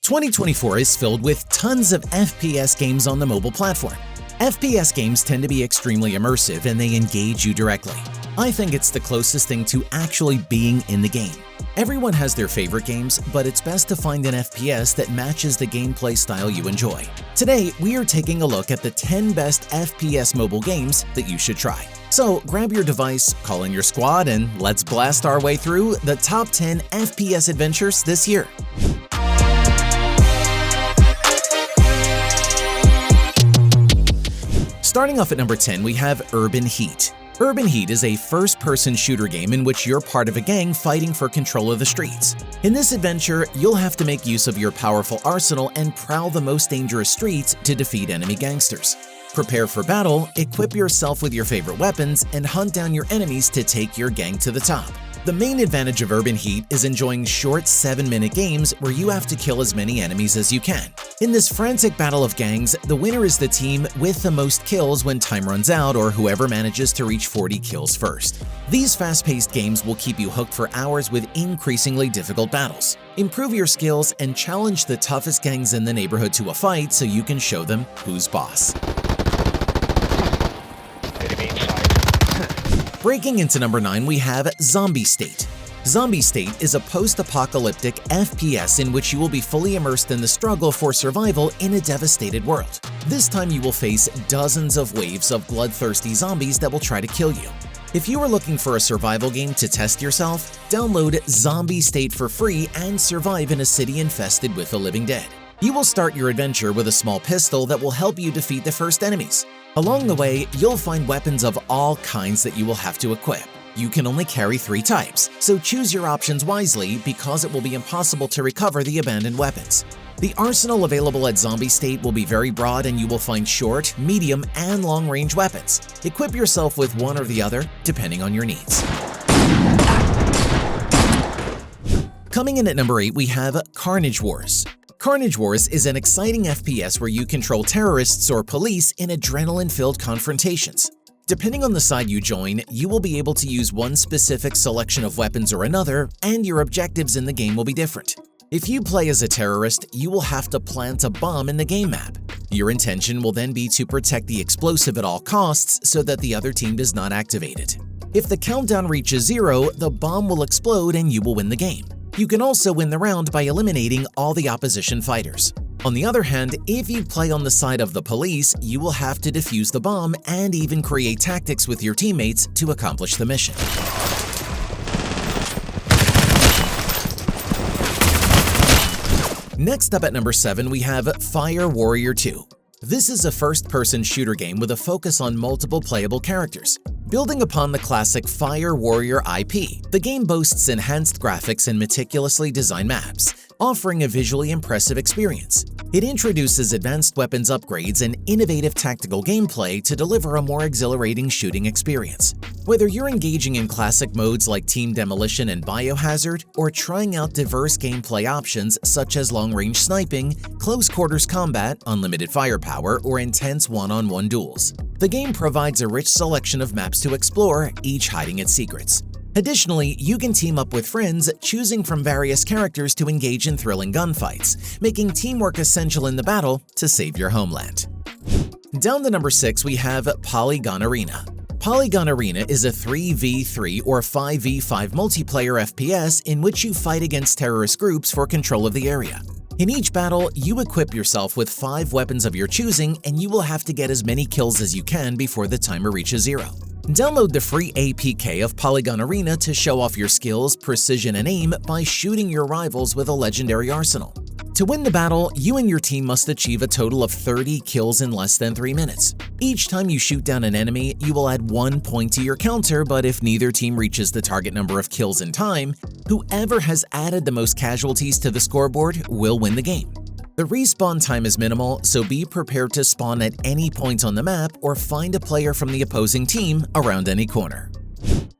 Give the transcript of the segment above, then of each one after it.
2024 is filled with tons of FPS games on the mobile platform. FPS games tend to be extremely immersive and they engage you directly. I think it's the closest thing to actually being in the game. Everyone has their favorite games, but it's best to find an FPS that matches the gameplay style you enjoy. Today, we are taking a look at the 10 best FPS mobile games that you should try. So grab your device, call in your squad, and let's blast our way through the top 10 FPS adventures this year. Starting off at number 10, we have Urban Heat. Urban Heat is a first-person shooter game in which you're part of a gang fighting for control of the streets. In this adventure, you'll have to make use of your powerful arsenal and prowl the most dangerous streets to defeat enemy gangsters. Prepare for battle, equip yourself with your favorite weapons, and hunt down your enemies to take your gang to the top. The main advantage of Urban Heat is enjoying short 7-minute games where you have to kill as many enemies as you can. In this frantic battle of gangs, the winner is the team with the most kills when time runs out or whoever manages to reach 40 kills first. These fast-paced games will keep you hooked for hours with increasingly difficult battles. Improve your skills and challenge the toughest gangs in the neighborhood to a fight so you can show them who's boss. Breaking into number 9, we have Zombie State. Zombie State is a post-apocalyptic FPS in which you will be fully immersed in the struggle for survival in a devastated world. This time you will face dozens of waves of bloodthirsty zombies that will try to kill you. If you are looking for a survival game to test yourself, download Zombie State for free and survive in a city infested with the living dead. You will start your adventure with a small pistol that will help you defeat the first enemies. Along the way, you'll find weapons of all kinds that you will have to equip. You can only carry 3 types, so choose your options wisely because it will be impossible to recover the abandoned weapons. The arsenal available at Zombie State will be very broad and you will find short, medium, and long-range weapons. Equip yourself with one or the other, depending on your needs. Coming in at number 8, we have Carnage Wars. Carnage Wars is an exciting FPS where you control terrorists or police in adrenaline-filled confrontations. Depending on the side you join, you will be able to use one specific selection of weapons or another, and your objectives in the game will be different. If you play as a terrorist, you will have to plant a bomb in the game map. Your intention will then be to protect the explosive at all costs so that the other team does not activate it. If the countdown reaches 0, the bomb will explode and you will win the game. You can also win the round by eliminating all the opposition fighters. On the other hand, if you play on the side of the police, you will have to defuse the bomb and even create tactics with your teammates to accomplish the mission. Next up at number 7, we have Fire Warrior 2. This is a first-person shooter game with a focus on multiple playable characters. Building upon the classic Fire Warrior IP, the game boasts enhanced graphics and meticulously designed maps, offering a visually impressive experience. It introduces advanced weapons upgrades and innovative tactical gameplay to deliver a more exhilarating shooting experience. Whether you're engaging in classic modes like Team Demolition and Biohazard, or trying out diverse gameplay options such as long-range sniping, close-quarters combat, unlimited firepower, or intense one-on-one duels, the game provides a rich selection of maps to explore, each hiding its secrets. Additionally, you can team up with friends, choosing from various characters to engage in thrilling gunfights, making teamwork essential in the battle to save your homeland. Down to number 6, we have Polygon Arena. Polygon Arena is a 3v3 or 5v5 multiplayer FPS in which you fight against terrorist groups for control of the area. In each battle, you equip yourself with 5 weapons of your choosing and you will have to get as many kills as you can before the timer reaches 0. Download the free APK of Polygon Arena to show off your skills, precision, and aim by shooting your rivals with a legendary arsenal. To win the battle, you and your team must achieve a total of 30 kills in less than 3 minutes. Each time you shoot down an enemy, you will add 1 point to your counter, but if neither team reaches the target number of kills in time, whoever has added the most casualties to the scoreboard will win the game. The respawn time is minimal, so be prepared to spawn at any point on the map or find a player from the opposing team around any corner.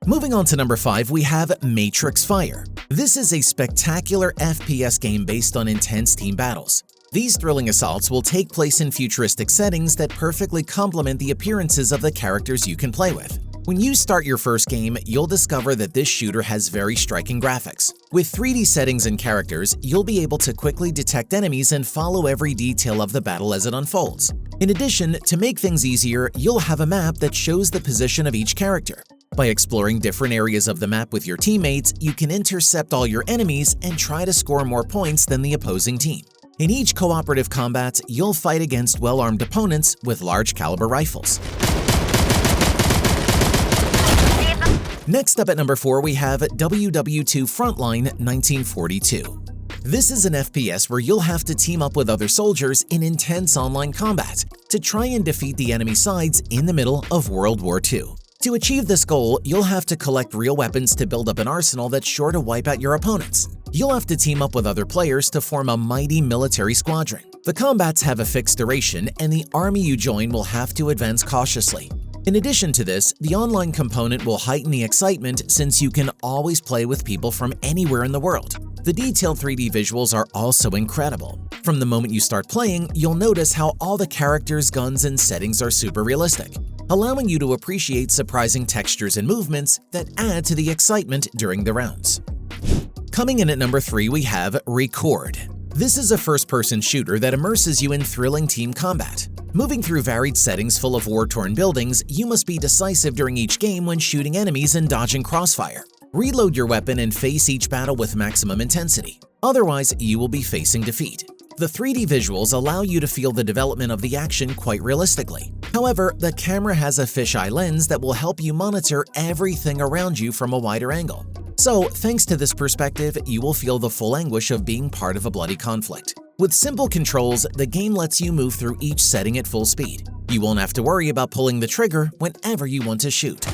Moving on to number 5, we have Matrix Fire. This is a spectacular FPS game based on intense team battles. These thrilling assaults will take place in futuristic settings that perfectly complement the appearances of the characters you can play with. When you start your first game, you'll discover that this shooter has very striking graphics. With 3D settings and characters, you'll be able to quickly detect enemies and follow every detail of the battle as it unfolds. In addition, to make things easier, you'll have a map that shows the position of each character. By exploring different areas of the map with your teammates, you can intercept all your enemies and try to score more points than the opposing team. In each cooperative combat, you'll fight against well-armed opponents with large-caliber rifles. Next up at number 4, we have WW2 Frontline 1942. This is an FPS where you'll have to team up with other soldiers in intense online combat to try and defeat the enemy sides in the middle of World War II. To achieve this goal, you'll have to collect real weapons to build up an arsenal that's sure to wipe out your opponents. You'll have to team up with other players to form a mighty military squadron. The combats have a fixed duration, and the army you join will have to advance cautiously. In addition to this, the online component will heighten the excitement since you can always play with people from anywhere in the world. The detailed 3D visuals are also incredible. From the moment you start playing, you'll notice how all the characters, guns, and settings are super realistic, allowing you to appreciate surprising textures and movements that add to the excitement during the rounds. Coming in at number 3, we have REC.O.R.D. This is a first-person shooter that immerses you in thrilling team combat. Moving through varied settings full of war-torn buildings, you must be decisive during each game when shooting enemies and dodging crossfire. Reload your weapon and face each battle with maximum intensity. Otherwise, you will be facing defeat. The 3D visuals allow you to feel the development of the action quite realistically. However, the camera has a fisheye lens that will help you monitor everything around you from a wider angle. So, thanks to this perspective, you will feel the full anguish of being part of a bloody conflict. With simple controls, the game lets you move through each setting at full speed. You won't have to worry about pulling the trigger whenever you want to shoot.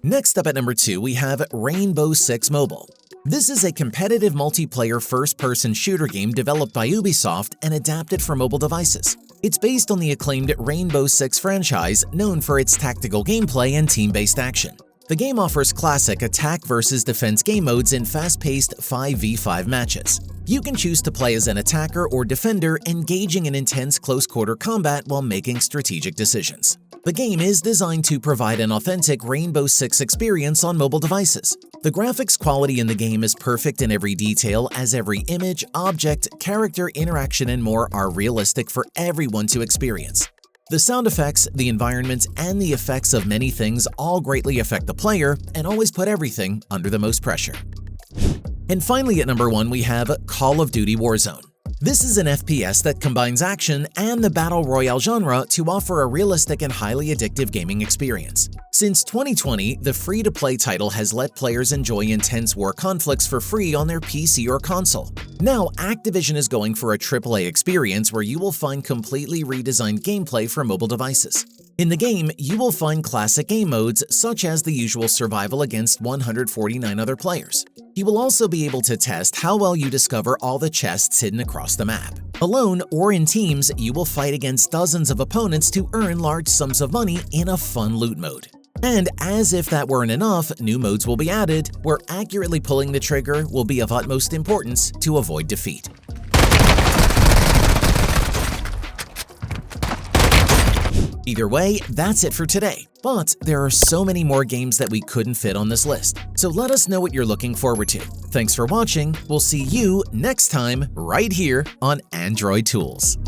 Next up at number 2, we have Rainbow Six Mobile. This is a competitive multiplayer first-person shooter game developed by Ubisoft and adapted for mobile devices. It's based on the acclaimed Rainbow Six franchise, known for its tactical gameplay and team-based action. The game offers classic attack versus defense game modes in fast-paced 5v5 matches. You can choose to play as an attacker or defender, engaging in intense close-quarter combat while making strategic decisions. The game is designed to provide an authentic Rainbow Six experience on mobile devices. The graphics quality in the game is perfect in every detail, as every image, object, character, interaction, and more are realistic for everyone to experience. The sound effects, the environment, and the effects of many things all greatly affect the player and always put everything under the most pressure. And finally at number 1, we have Call of Duty Warzone. This is an FPS that combines action and the battle royale genre to offer a realistic and highly addictive gaming experience. Since 2020, the free-to-play title has let players enjoy intense war conflicts for free on their PC or console. Now, Activision is going for a AAA experience where you will find completely redesigned gameplay for mobile devices. In the game, you will find classic game modes such as the usual survival against 149 other players. You will also be able to test how well you discover all the chests hidden across the map. Alone or in teams, you will fight against dozens of opponents to earn large sums of money in a fun loot mode. And as if that weren't enough, new modes will be added, where accurately pulling the trigger will be of utmost importance to avoid defeat. Either way, that's it for today. But there are so many more games that we couldn't fit on this list, so let us know what you're looking forward to. Thanks for watching. We'll see you next time right here on Android Tools.